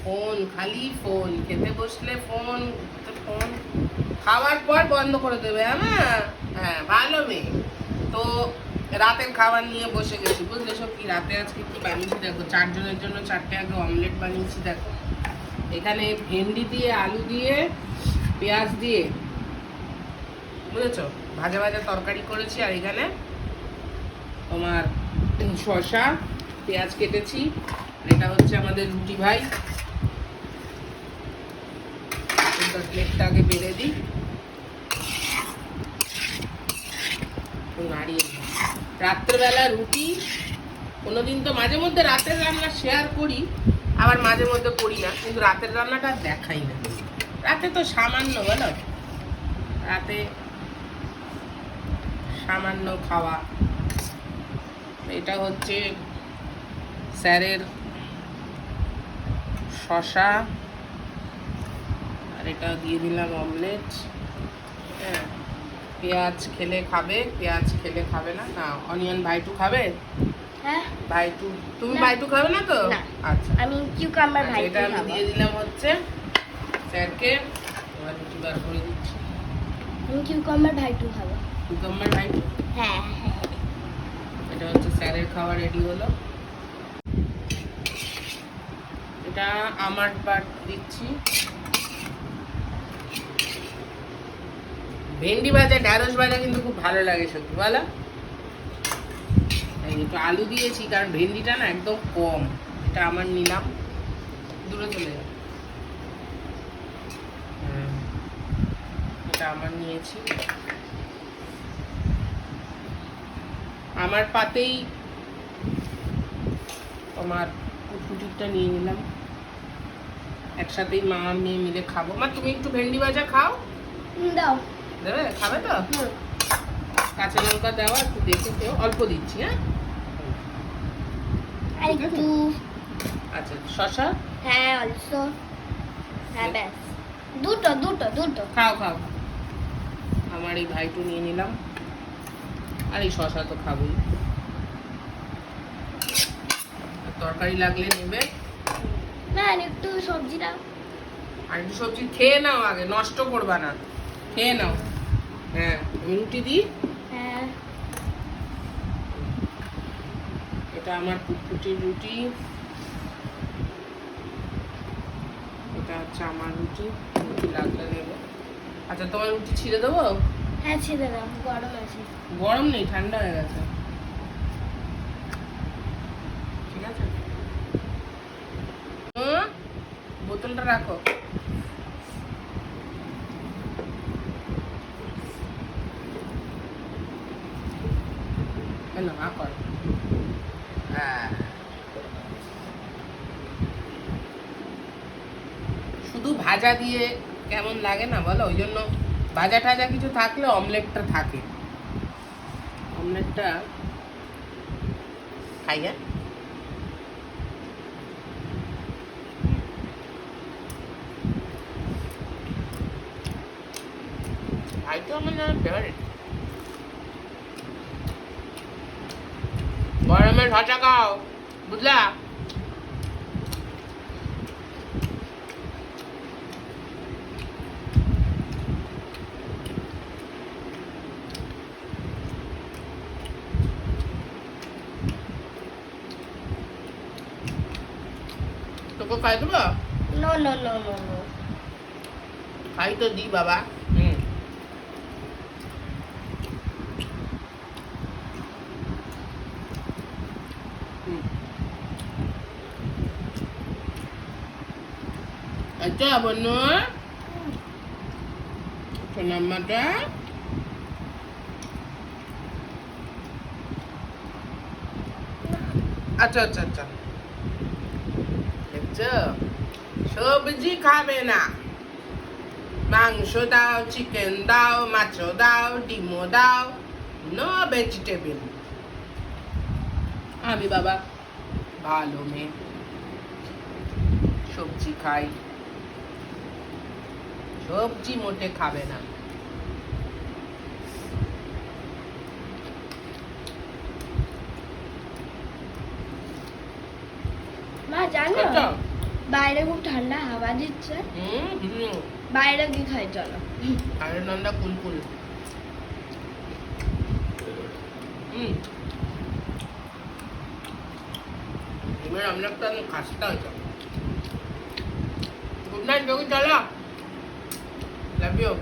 Phone, খালি phone, খেতে বসলে ফোন, ফোন, খাওয়ার পর বন্ধ করে দেবে। হ্যাঁ, হ্যাঁ, ভালো মেয়ে। তো রাতের খাবার নিয়ে বসে গেছি, বুঝলে সব কি রাতে আজকে কি বানিয়েছি দেখো। 4 জনের জন্য 4টে আগে অমলেট বানিয়েছি দেখো। এখানে ভেন্ডি দিয়ে, আলু দিয়ে, পেঁয়াজ দিয়ে, বুঝেছো, ভাজা ভাজা তরকারি করেছি। আর এখানে তোমার শসা, পেঁয়াজ কেটেছি। এটা হচ্ছে আমাদের রুটি ভাই। প্লেটটা আগে বেড়ে দিই, নাড়িয়ে দিই। রাত্রেবেলা রুটি, কোনোদিন তো মাঝে মধ্যে রাতের রান্না শেয়ার করি, আবার মাঝে মধ্যে করি না, কিন্তু রাতের রান্নাটা দেখাই না। রাতে তো সামান্য, বলো, রাতে সামান্য খাওয়া। এটা হচ্ছে স্যারের শসা, আর এটা দিয়ে দিলাম অমলেট। হ্যাঁ, পেঁয়াজ খেলে খাবে, পেঁয়াজ খেলে খাবে না। না, অনিয়ন ভাইটু খাবে। হ্যাঁ, ভাইটু, তুমি না। ভাইটু খাবে না তো? না। আচ্ছা, আমি কিউকাম্বার ভাই এটা আমি দিয়ে দিলাম হচ্ছে স্যারকে। এবার রুটি বার করে দিচ্ছি। আমি কিউকাম্বার ভাইটু খাবো। কুকাম্বার ভাইটু, হ্যাঁ হ্যাঁ। এটা হচ্ছে স্যারের খাবার রেডি হলো। এটা আমার পাট দিচ্ছি। ভেন্ডি ভাজা, ঢ্যাঁড়স ভাজা কিন্তু খুব ভালো লাগে সত্যি, বলো। একটু আলু দিয়েছি কারণ ভেন্ডিটা না একদম কম। এটা আমার নিলাম, দূরে চলে যাবে। এটা আমার নিয়েছি, আমার পাতেই তোমার কুটকুটিটা নিয়ে নিলাম। একসাথেই মা মেয়ে মিলে খাবো। মা, তুমি একটু ভেন্ডি ভাজা খাও, দাও। দেবে? খাবে তো? কাঁচা লঙ্কা দেওয়া, একটু দেখে খেও, অল্প দিচ্ছি। হ্যাঁ, আর ঠিক আছে। একটু। আচ্ছা, শসা হ্যাঁ, অলসো। হ্যাঁ, ব্যাস। দুটো দুটো দুটো। খাও খাও। আমার এই ভাইটু নিয়ে নিলাম, আর এই শসা তো খাবোই। আর তরকারি লাগলে নেবে। না, আর একটু সবজি দাও। আর একটু সবজি খেয়ে নাও, আগে নষ্ট করবা না, খেয়ে নাও। হ্যাঁ, আমি রুটি দিই। হ্যাঁ। এটা আমার কুটকুটির রুটি, এটা হচ্ছে আমার রুটি। রুটি লাগলে নেবে। আচ্ছা, তোমার রুটি ছিঁড়ে দেবো? হ্যাঁ, ছেড়ে দাও, গরম আছে। গরম নেই, ঠান্ডা হয়ে গেছে। ঠিক আছে, বোতলটা রাখো। না, মা কর। হ্যাঁ, শুধু ভাজা দিয়ে কেমন লাগে না, বলো? ওই জন্য ভাজা টাজা কিছু থাকলে অমলেটটা থাকে, অমলেটটা খাই। হ্যাঁ, ভাই তো আমার ফেভারিট। গরমের ভাজা খাও, বুঝলা? তোকে খাই দেবো? No no no no no. খাই তো দি বাবা। আচ্ছা বনু, সোনাম্মাটা আচ্ছা আচ্ছা আচ্ছা, দেখছো, সবজি খাবে না। মাংস দাও, চিকেন দাও, মাছ দাও, ডিমও দাও, নো ভেজিটেবল। আমি বাবা ভালো মেয়ে, সবজি খাই। সবজি মোটে খাবে না। মা জানো, আচ্ছা, বাই বাইরে খুব ঠান্ডা হাওয়া দিচ্ছে। হুম বাইরে কি খাই চলো। আরে নন্দা কুলকুল ডিমের আমলেটটা খাসটা হয়েছে। গুড নাইট যোগী, চলো, লাভ ইউ।